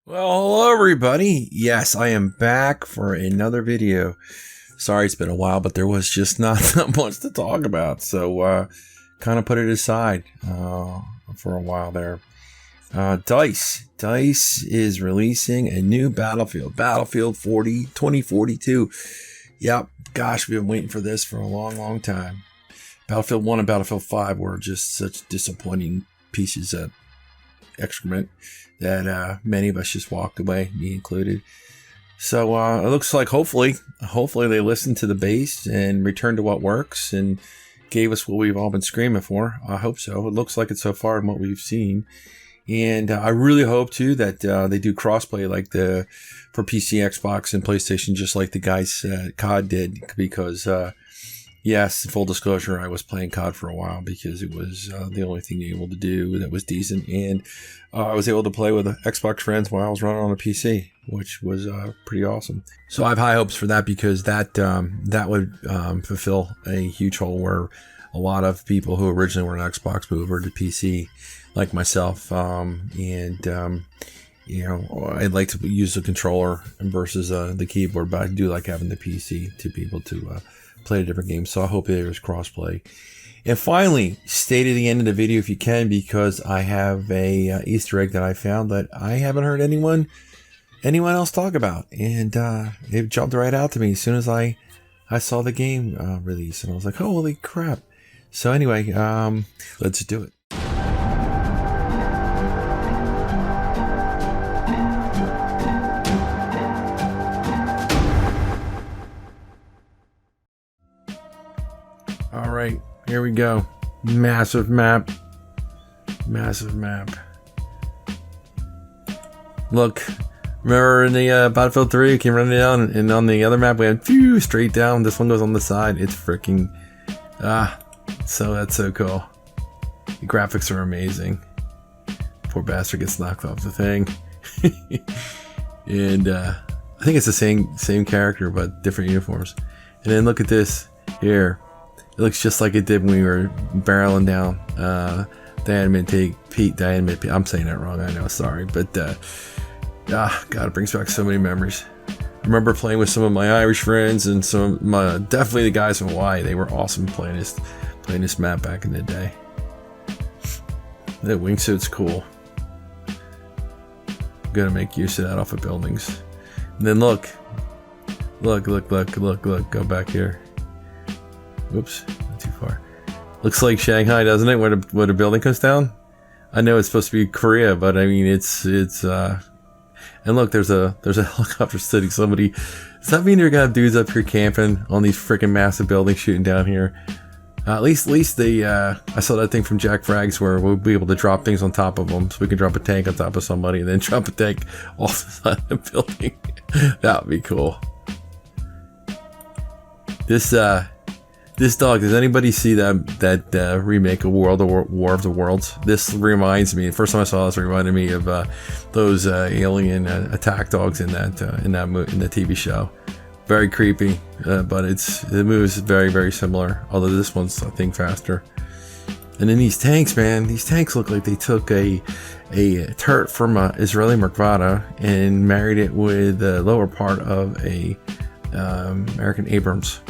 Well, hello everybody. Yes, I am back for another video. Sorry it's been a while, but there was just not that much to talk about. So, kind of put it aside for a while there. DICE is releasing a new Battlefield 2042. Yep, gosh, we've been waiting for this for a long time. Battlefield 1 and Battlefield 5 were just such disappointing pieces of excrement that many of us just walked away, me included. So it looks like hopefully they listened to the base and returned to what works and gave us what we've all been screaming for. I hope so. It looks like it so far in what we've seen. And I really hope too that they do crossplay like for PC, Xbox, and PlayStation, just like the guys at COD did, because yes, full disclosure, I was playing COD for a while because it was the only thing able to do that was decent, and I was able to play with Xbox friends while I was running on a PC, which was pretty awesome. So I have high hopes for that, because that would fulfill a huge hole where a lot of people who originally were on Xbox move over to PC, like myself, you know, I'd like to use the controller versus the keyboard, but I do like having the PC to be able to play a different game. So I hope there's crossplay. And finally, stay to the end of the video if you can, because I have a Easter egg that I found that I haven't heard anyone else talk about, and it jumped right out to me as soon as I saw the game release, and I was like, holy crap. So anyway, let's do it. All right, here we go. Massive map. Look, remember in the Battlefield 3, you came running down, and on the other map we had straight down. This one goes on the side. It's freaking so that's so cool. The graphics are amazing. Poor bastard gets knocked off the thing. And I think it's the same character but different uniforms. And then look at this here. It looks just like it did when we were barreling down Diamond Pete. I'm saying that wrong, I know, sorry. But God, it brings back so many memories. I remember playing with some of my Irish friends and definitely the guys from Hawaii. They were awesome playing this map back in the day. That wingsuit's cool. I'm gonna make use of that off of buildings. And then look, go back here. Whoops, not too far. Looks like Shanghai, doesn't it? Where the building comes down. I know it's supposed to be Korea, but I mean it's and look, there's a helicopter sitting. Somebody. Does that mean they're gonna have dudes up here camping on these freaking massive buildings shooting down here? At least they. I saw that thing from Jack Frags where we'll be able to drop things on top of them, so we can drop a tank on top of somebody and then drop a tank off the side of the building. That would be cool. This dog, does anybody see that remake of War of the Worlds? This reminds me, the first time I saw this, reminded me of those alien attack dogs in the TV show. Very creepy, but it moves very similar, although this one's, I think, faster. And then these tanks, man, these tanks look like they took a turret from a Israeli Merkava and married it with the lower part of a American Abrams.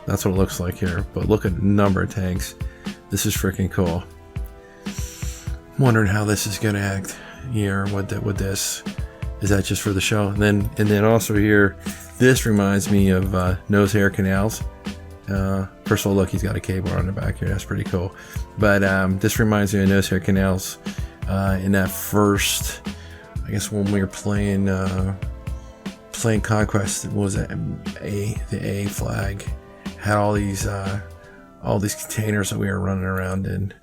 That's what it looks like here, but look at the number of tanks. This is freaking cool. I'm wondering how this is gonna act here with this. Is that just for the show? And then also here, this reminds me of Nose Hair Canals. First of all, look, he's got a keyboard on the back here. That's pretty cool. But this reminds me of Nose Hair Canals in that first, I guess, when we were playing Conquest. What was it? The A flag had all these containers that we were running around in.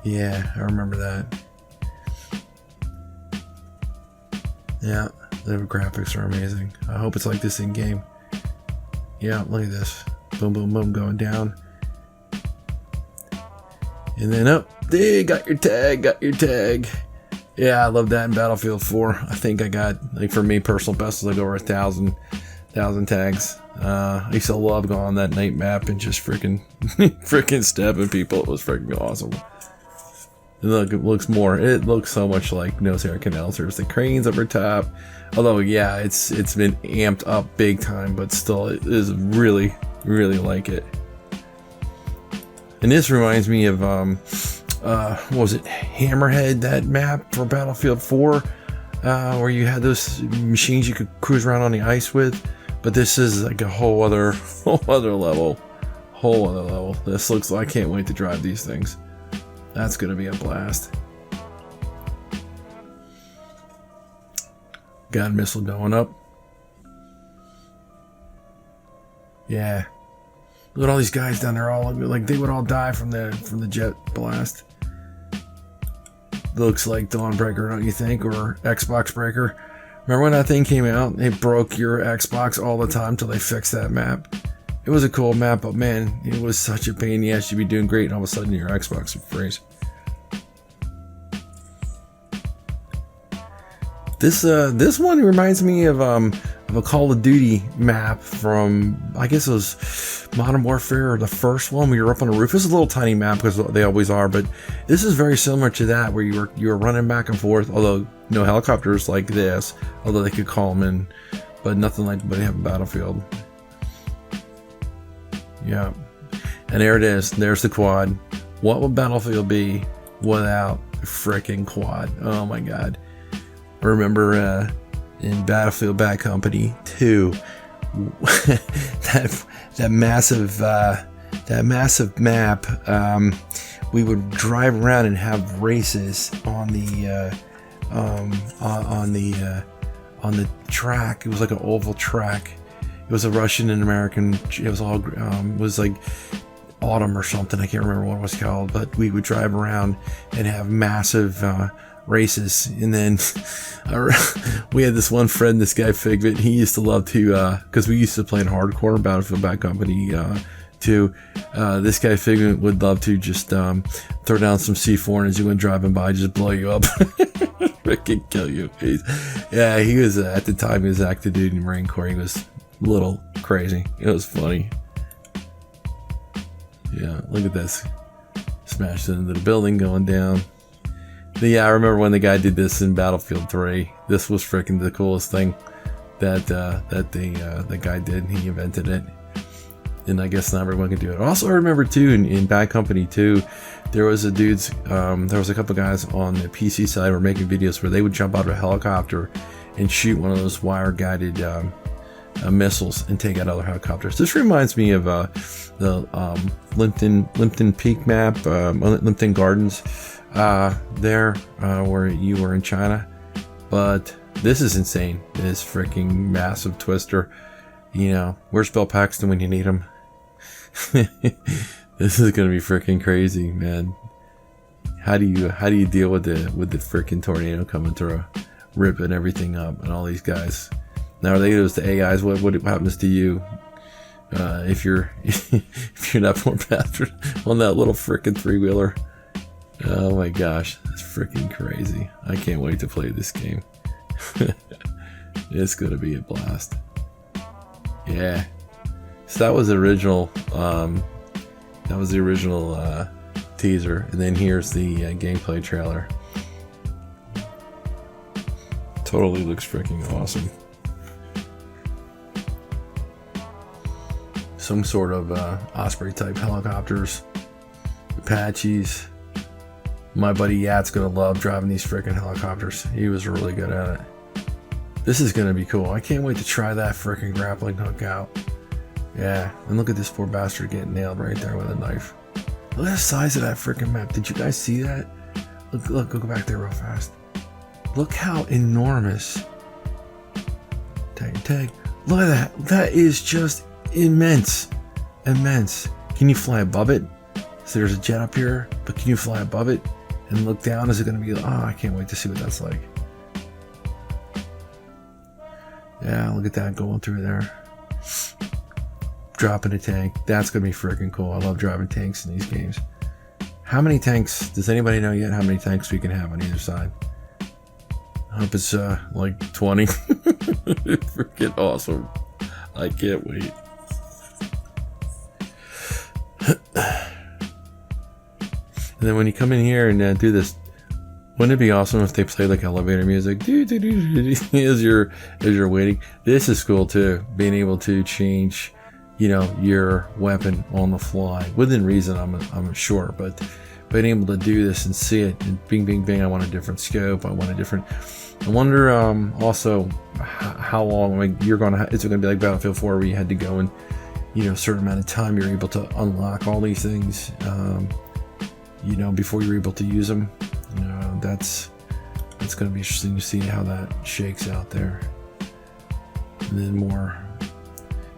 Yeah, I remember that. Yeah, the graphics are amazing. I hope it's like this in game. Yeah, look at this. Boom, boom, boom, going down. And then up. Hey, got your tag. Yeah, I love that in Battlefield 4. I think I got, like, for me, personal best was like over 1,000 tags. I used to love going on that night map and just freaking stabbing people. It was freaking awesome. And look, it looks so much like No Sarah Canals. There's the cranes over top. Although, yeah, it's been amped up big time, but still, it is really, really like it. And this reminds me of, what was it, Hammerhead, that map for Battlefield 4, where you had those machines you could cruise around on the ice with. But this is like a whole other level. This looks like, I can't wait to drive these things. That's gonna be a blast. Got a missile going up. Yeah. Look at all these guys down there, all like they would all die from the jet blast. Looks like Dawnbreaker, don't you think? Or Xbox Breaker. Remember when that thing came out? It broke your Xbox all the time till they fixed that map. It was a cool map, but man, it was such a pain in the ass. You'd be doing great, and all of a sudden your Xbox would freeze. This one reminds me of a Call of Duty map from, I guess it was Modern Warfare, or the first one where you're up on a roof. It's a little tiny map because they always are, but this is very similar to that, where you were running back and forth. Although no helicopters like this, although they could call them in, but nothing like what they have in Battlefield. Yeah, and there it is. There's the quad. What would Battlefield be without a freaking quad? Oh my god. Remember in Battlefield Bad Company 2, that massive map, we would drive around and have races on the track. It was like an oval track. It was a Russian and American. It was all was like autumn or something. I can't remember what it was called, but we would drive around and have massive races. And then we had this one friend, this guy Figment. He used to love to, because we used to play in hardcore Battlefield Bad Company too. This guy Figment would love to just throw down some C4, and as you went driving by, just blow you up. Freaking kill you. He was at the time, he was active duty in the Marine Corps. He was a little crazy. It was funny. Yeah, look at this. Smashed into the building, going down. But yeah, I remember when the guy did this in Battlefield 3. This was freaking the coolest thing that the guy did. He invented it, and I guess not everyone can do it. Also, I remember too in Bad Company 2, there was a couple guys on the PC side who were making videos where they would jump out of a helicopter and shoot one of those wire-guided missiles and take out other helicopters. This reminds me of the Limpton Peak map, Limpton Gardens, where you were in China. But this is insane. This freaking massive twister. You know, where's Bill Paxton when you need him? This is gonna be freaking crazy, man. How do you deal with the freaking tornado coming through, ripping everything up, and all these guys? Now, are they those the AIs? What happens to you if you're not more bastard on that little freaking 3-wheeler? Oh my gosh, that's freaking crazy! I can't wait to play this game. It's gonna be a blast. Yeah. So that was the original. Teaser, and then here's the gameplay trailer. Totally looks freaking awesome. Some sort of Osprey type helicopters, Apaches. My buddy Yat's gonna love driving these freaking helicopters. He was really good at it. This is gonna be cool. I can't wait to try that freaking grappling hook out. Yeah, and look at this poor bastard getting nailed right there with a knife. Look at the size of that freaking map. Did you guys see that? Look, go back there real fast. Look how enormous. Tag. Look at that. That is just immense. Immense. Can you fly above it? So there's a jet up here, but can you fly above it and look down? Is it going to be, I can't wait to see what that's like. Yeah, look at that going through there. Dropping a tank. That's going to be freaking cool. I love driving tanks in these games. How many tanks? Does anybody know yet how many tanks we can have on either side? I hope it's like 20. Freaking awesome. I can't wait. And then when you come in here and do this, wouldn't it be awesome if they played like elevator music as you're waiting? This is cool too, being able to change, you know, your weapon on the fly within reason. I'm sure, but being able to do this and see it and bing, bing, bing. I want a different scope. I want a different. I wonder also how long, like, you're gonna. Is it gonna be like Battlefield 4 where you had to go and, you know, a certain amount of time you're able to unlock all these things, you know, before you're able to use them. That's going to be interesting to see how that shakes out there. And then more.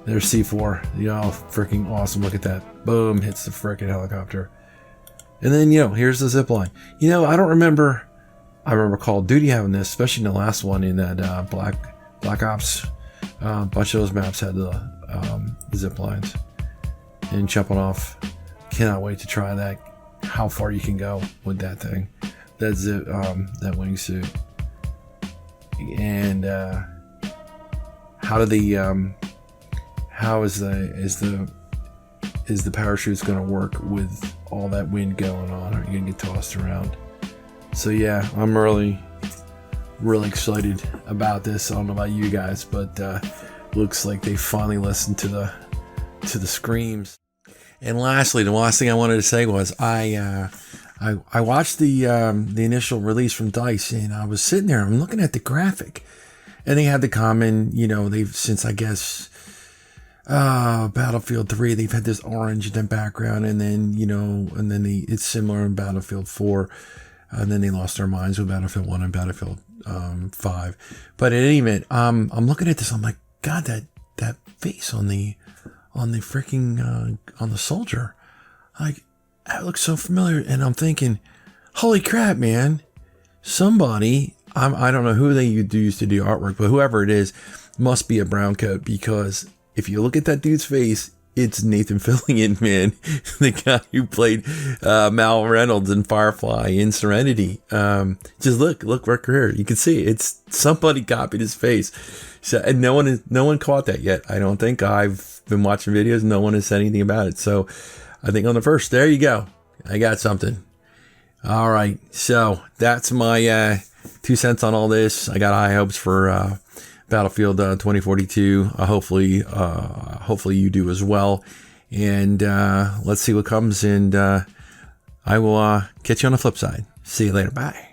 There's C4. Y'all freaking awesome. Look at that. Boom. Hits the freaking helicopter. And then, you know, here's the zipline. You know, I remember Call of Duty having this, especially in the last one in that Black Ops. A bunch of those maps had the zip lines. And jumping off. Cannot wait to try that. How far you can go with that thing. That zip, that wingsuit, and how is the parachutes going to work with all that wind going on? Are you going to get tossed around? So yeah, I'm really excited about this. I don't know about you guys, but looks like they finally listened to the screams. And lastly, the last thing I wanted to say was I watched the initial release from DICE, and I was sitting there, I'm looking at the graphic, and they had the common, you know, they've, since I guess Battlefield 3, they've had this orange in the background, and then, you know, and then it's similar in Battlefield 4, and then they lost their minds with Battlefield 1 and Battlefield 5. But in any event, I'm looking at this, I'm like, God, that face on the freaking on the soldier, like, that looks so familiar. And I'm thinking, holy crap, man, somebody, I don't know who they used to do artwork, but whoever it is must be a brown coat, because if you look at that dude's face, it's Nathan Fillion, man, the guy who played Mal Reynolds in Firefly in Serenity. Just look right here, you can see it's somebody copied his face. So, and no one caught that yet. I don't think. I've been watching videos, no one has said anything about it. So I think on the first, there you go, I got something. All right, so that's my 2 cents on all this. I got high hopes for Battlefield 2042. Hopefully you do as well. And let's see what comes. And I will catch you on the flip side. See you later. Bye.